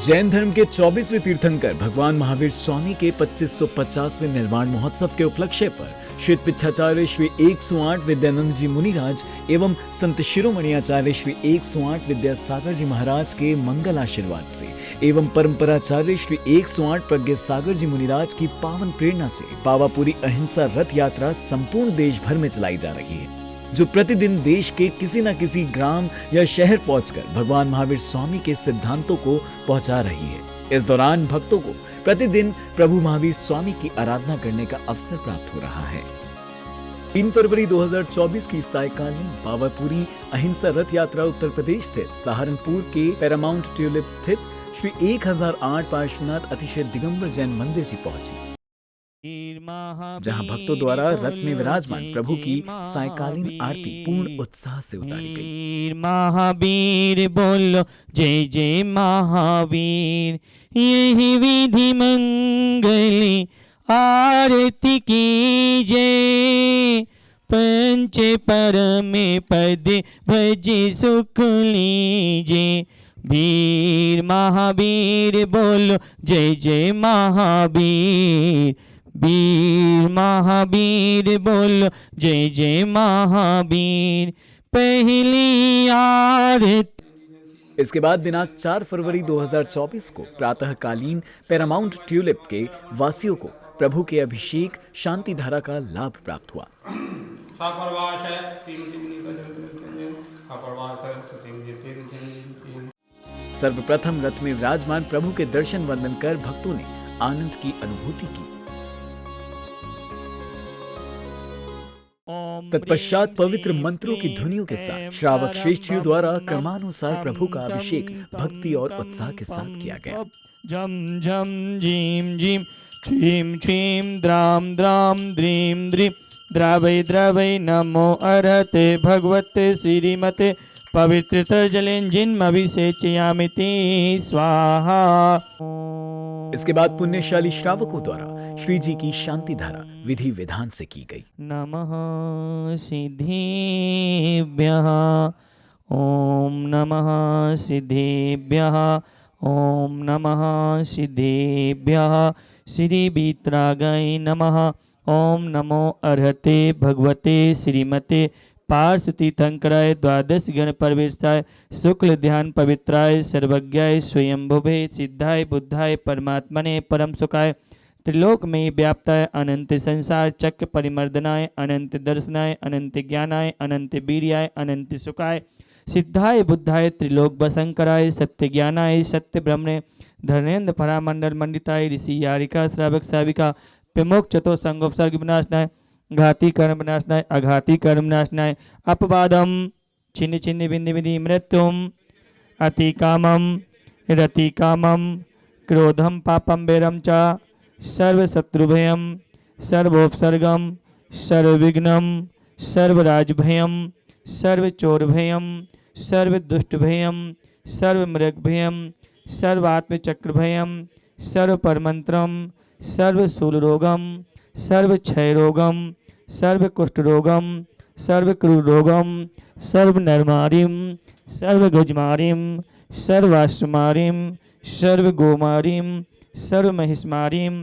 जैन धर्म के 24वें तीर्थंकर भगवान महावीर स्वामी के 2550वें निर्वाण महोत्सव के उपलक्ष्य पर श्री पिच्छाचार्य श्री 108 विद्यानंद जी मुनिराज एवं संत शिरोमणि आचार्य श्री 108 विद्यासागर जी महाराज के मंगल आशीर्वाद से एवं परंपराचार्य श्री 108 प्रज्ञा सागर जी मुनिराज की पावन प्रेरणा से पावापुरी अहिंसा रथ यात्रा संपूर्ण देश भर में चलाई जा रही है, जो प्रतिदिन देश के किसी न किसी ग्राम या शहर पहुंचकर भगवान महावीर स्वामी के सिद्धांतों को पहुंचा रही है। इस दौरान भक्तों को प्रतिदिन प्रभु महावीर स्वामी की आराधना करने का अवसर प्राप्त हो रहा है। 3 फरवरी 2024 की सायकालीन पावापुरी अहिंसा रथ यात्रा उत्तर प्रदेश स्थित सहारनपुर के पैरामाउंट ट्यूलिप स्थित श्री 1008 पार्श्वनाथ अतिशय दिगंबर जैन मंदिर जी पहुंची, जहां भक्तों द्वारा रथ में विराजमान प्रभु की सायकालीन आरती पूर्ण उत्साह से उतारी गई। महावीर बोलो जय जय महावीर, यही विधि मंगली आरती की जय, पंच परमे पद भज सुख लीजे। वीर महावीर बोलो जय जय महावीर, वीर महावीर बोलो जय जय महावीर, पहली आरती। इसके बाद दिनांक 4 फरवरी 2024 को प्रातःकालीन पैरामाउंट ट्यूलिप के वासियों को प्रभु के अभिषेक शांति धारा का लाभ प्राप्त हुआ। सर्वप्रथम रथ में विराजमान प्रभु के दर्शन वंदन कर भक्तों ने आनंद की अनुभूति की। तत्पश्चात पवित्र मंत्रों की ध्वनियों के साथ श्रावक श्रेष्ठियों द्वारा क्रमानुसार प्रभु का अभिषेक भक्ति और उत्साह के साथ किया गया। झम झम झीम झीम क्षीम क्षीम द्राम द्राम द्रीम द्रीम द्रावै द्रावै नमो अर्हते भगवते श्रीमते पवित्र जलेंजिन्मभिषेचयामिति स्वाहा। इसके बाद पुण्यशाली श्रावकों द्वारा श्री जी की शांति धारा विधि विधान से की गई। नमः सिद्धिभ्यः, ओम नमः सिद्धिभ्यः, ओम नमः सिद्धिभ्यः, श्री वीतरागाय नमः, ओम नमो अर्हते भगवते श्रीमते पार्श्व तीर्थंकराय द्वादश गण परवेशाय शुक्ल ध्यान पवित्राय सर्वज्ञाय स्वयंभुवे सिद्धाय बुद्धाय परमात्मने परम सुखाय त्रिलोक में व्याप्ताय अनंत संसार चक्र परिमर्दनाय अनंत दर्शनाय अनंत ज्ञानाय अनंत वीर्याय अनंत सुखाय सिद्धाय बुद्धाय त्रिलोक वसंकराय सत्य ज्ञानाय सत्य ब्रह्मणे धर्मेन्द्र परामंडल मंडिताय ऋषि यारिका श्रावक साविका प्रमुख चतो संगोपसर्ग विनाशनाय घाती कर्म विनाशनाय अघाती कर्म विनाशनाय अपवादम छिन्न छिन्न बिंदि विधि मृत्युम अति कामम रति कामम क्रोधम पापम बेरम च सर्वशत्रुभयम सर्वोपसर्गम सर्वविघ्नम सर्वराजभयम सर्वचोरभयम सर्वदुष्टभयम सर्वमृगभयम सर्वात्मचक्रभयम सर्वपरमंत्रम सर्वशूलरोगम सर्वक्षयरोगम सर्वकुष्ठरोगम सर्वक्रूररोगम सर्वनरमारिम सर्वगजमारिम सर्वाश्वमारिम सर्वगोमारिम सर्वमहिषमारिम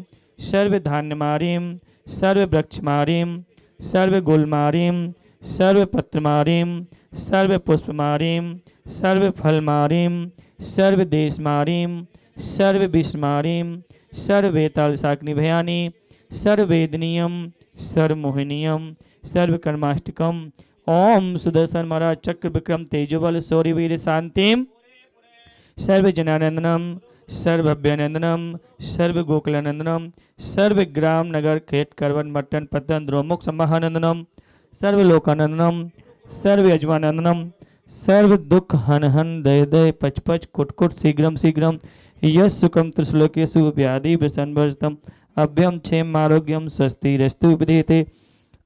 सर्वधान्यमारिम सर्ववृक्षमारिम सर्वगुलमारिम सर्वपत्रमारिम सर्वपुष्पमारिम सर्वफलमारिम सर्वदेशमारिम सर्वविषमारिम सर्ववेतालशाग्निभयानि सर्ववेदनीयम सर्वमोहनीयम सर्वकर्माष्टकम। ओम सुदर्शन महाराज चक्र विक्रम तेजोबल शौर्यवीर शांतिम सर्वजनानंदनम सर्वभव्यानंदनम सर्वगोकुलानंदनम सर्वग्राम नगर खेत करवन मट्टन पतन द्रोमुख समाहानंदनम सर्वलोकानंदनम सर्वयजमानंदनम सर्व दुख हन हन दय दय पच पच कुट कुट शीघ्रम शीघ्रम यश सुखम त्रिश्लोकेषु व्याधि व्यसनवर्जितम अभ्यम क्षेम आरोग्यम स्वस्ति रस्तु विधेयते।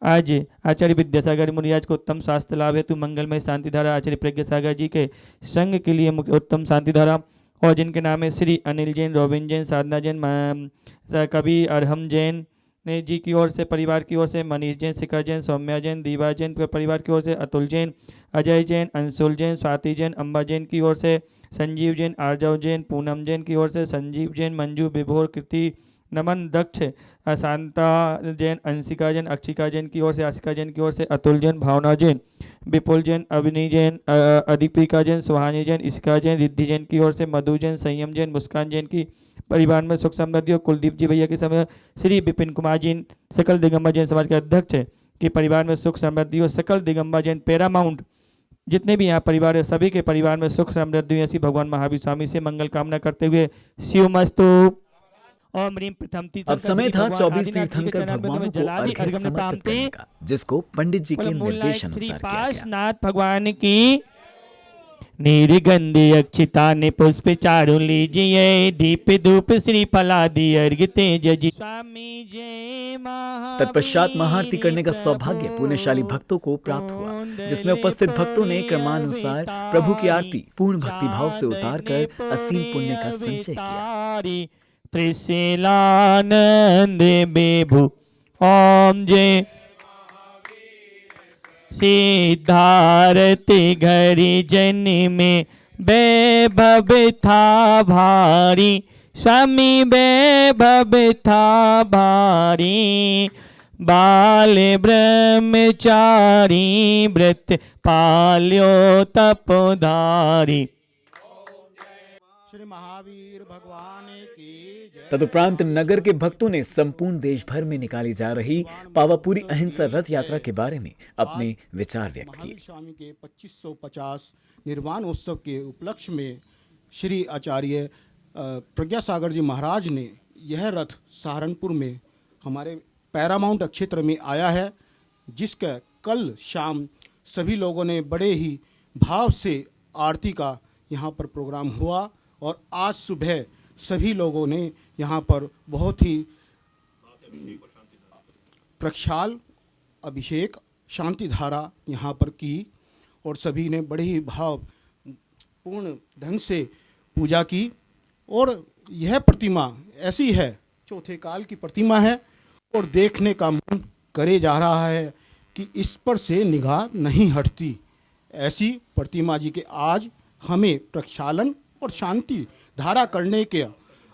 आज आचार्य विद्यासागर मुनिराज को उत्तम स्वास्थ्य लाभ हेतु मंगलमय शांति धारा आचार्य प्रज्ञा सागर जी के संघ के लिए उत्तम शांति धारा और जिनके नाम है श्री अनिल जैन, रोबिन जैन, साधना जैन, कवि अरहम जैन ने जी की ओर से, परिवार की ओर से मनीष जैन, शिखर जैन, सौम्या जैन, दीवा जैन परिवार की ओर से, अतुल जैन, अजय जैन, अंशुल जैन, स्वाति जैन, अम्बा जैन की ओर से, संजीव जैन, आर्जव जैन, पूनम जैन की ओर से, संजीव जैन, मंजू, विभोर, कृति, नमन, दक्ष, अशांता जैन, अंशिका जैन, अक्षिका जैन की ओर से, आशिका जैन की ओर से, अतुल जैन, भावना जैन, विपुल जैन, अविनी जैन, अदीपिका जैन, सुहानी जैन, इसका जैन, रिद्धि जैन की ओर से, मधु जैन, संयम जैन, मुस्कान जैन की परिवार में सुख समृद्धि और कुलदीप जी भैया के समय श्री विपिन कुमार जी सकल दिगंबर जैन समाज के अध्यक्ष है कि परिवार में सुख समृद्धि और सकल दिगंबर जैन पैरामाउंट जितने भी यहाँ परिवार है सभी के परिवार में सुख समृद्धि ऐसी भगवान महावीर स्वामी से मंगल कामना करते हुए शिवमस्तु। और मरीम प्रथम अब समय था 24 तीर्थंकर भगवानों को अर्घ्य समर्पित करने का, जिसको पंडित जी के निर्देश अनुसार किया गया। नाथ भगवान की निर्गंधि अक्षितानि पुष्प चारु लीजिए, दीप धूप श्री फलादि अर्घ्य तेज जी स्वामी जय महावीर। तत्पश्चात महाआरती करने का सौभाग्य पुण्यशाली भक्तों को प्राप्त हुआ, जिसमें उपस्थित भक्तों ने क्रमानुसार प्रभु की आरती पूर्ण भक्ति भाव से उतारकर असीम पुण्य का संचय किया। त्रिशैलानंद बेभु ओम जय सिद्धार्थ घरी जन में वैभव था भारी, स्वामी वैभव था भारी, बाल ब्रह्मचारी व्रत पाल्यो तपोधारी। श्री महावीर भगवान की जय। तदुपरांत नगर के भक्तों ने संपूर्ण देश भर में निकाली जा रही पावापुरी अहिंसा रथ यात्रा के बारे में अपने विचार व्यक्त किए। महावीर स्वामी के 2550 निर्वाण उत्सव के उपलक्ष्य में श्री आचार्य प्रज्ञा सागर जी महाराज ने यह रथ सहारनपुर में हमारे पैरामाउंट क्षेत्र में आया है, जिसका कल शाम सभी लोगों ने बड़े ही भाव से आरती का यहाँ पर प्रोग्राम हुआ और आज सुबह सभी लोगों ने यहाँ पर बहुत ही प्रक्षाल अभिषेक शांति धारा यहाँ पर की और सभी ने बड़े ही भाव पूर्ण ढंग से पूजा की। और यह प्रतिमा ऐसी है, चौथे काल की प्रतिमा है और देखने का मन करे जा रहा है कि इस पर से निगाह नहीं हटती। ऐसी प्रतिमा जी के आज हमें प्रक्षालन और शांति धारा करने के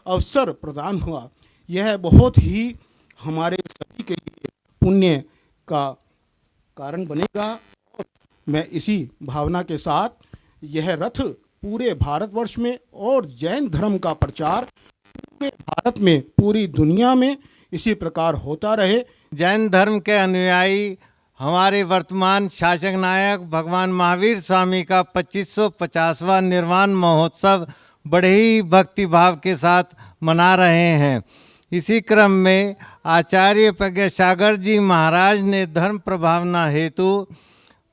अवसर प्रदान हुआ। यह बहुत ही हमारे सभी के लिए पुण्य का कारण बनेगा। और मैं इसी भावना के साथ यह रथ पूरे भारतवर्ष में और जैन धर्म का प्रचार पूरे भारत में पूरी दुनिया में इसी प्रकार होता रहे। जैन धर्म के अनुयायी हमारे वर्तमान शासक नायक भगवान महावीर स्वामी का 2550वां निर्वाण महोत्सव बड़े ही भक्ति भाव के साथ मना रहे हैं। इसी क्रम में आचार्य प्रज्ञा सागर जी महाराज ने धर्म प्रभावना हेतु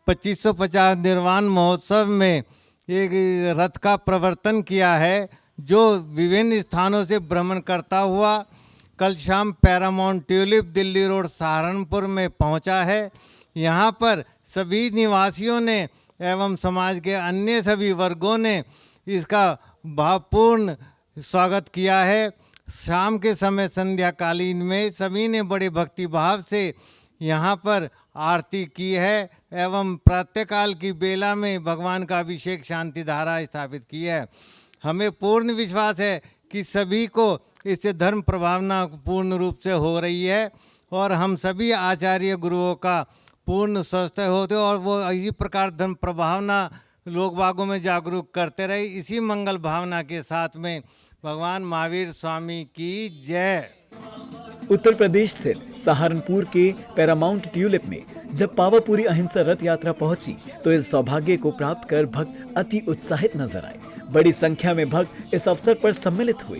2550 निर्वाण महोत्सव में एक रथ का प्रवर्तन किया है, जो विभिन्न स्थानों से भ्रमण करता हुआ कल शाम Paramount tulip Delhi road Saharanpur में पहुंचा है। यहाँ पर सभी निवासियों ने एवं समाज के अन्य सभी वर्गों ने इसका भावपूर्ण स्वागत किया है। शाम के समय संध्याकालीन में सभी ने बड़े भक्ति भाव से यहाँ पर आरती की है एवं प्रातःकाल की बेला में भगवान का अभिषेक शांति धारा स्थापित की है। हमें पूर्ण विश्वास है कि सभी को इससे धर्म प्रभावना पूर्ण रूप से हो रही है और हम सभी आचार्य गुरुओं का पूर्ण स्वस्थ होते और वो इसी प्रकार धर्म प्रभावना लोग बागों में जागरूक करते रहे। इसी मंगल भावना के साथ में भगवान महावीर स्वामी की जय। उत्तर प्रदेश स्थित सहारनपुर के पैरामाउंट ट्यूलिप में जब पावापुरी अहिंसा रथ यात्रा पहुंची तो इस सौभाग्य को प्राप्त कर भक्त अति उत्साहित नजर आए। बड़ी संख्या में भक्त इस अवसर पर सम्मिलित हुए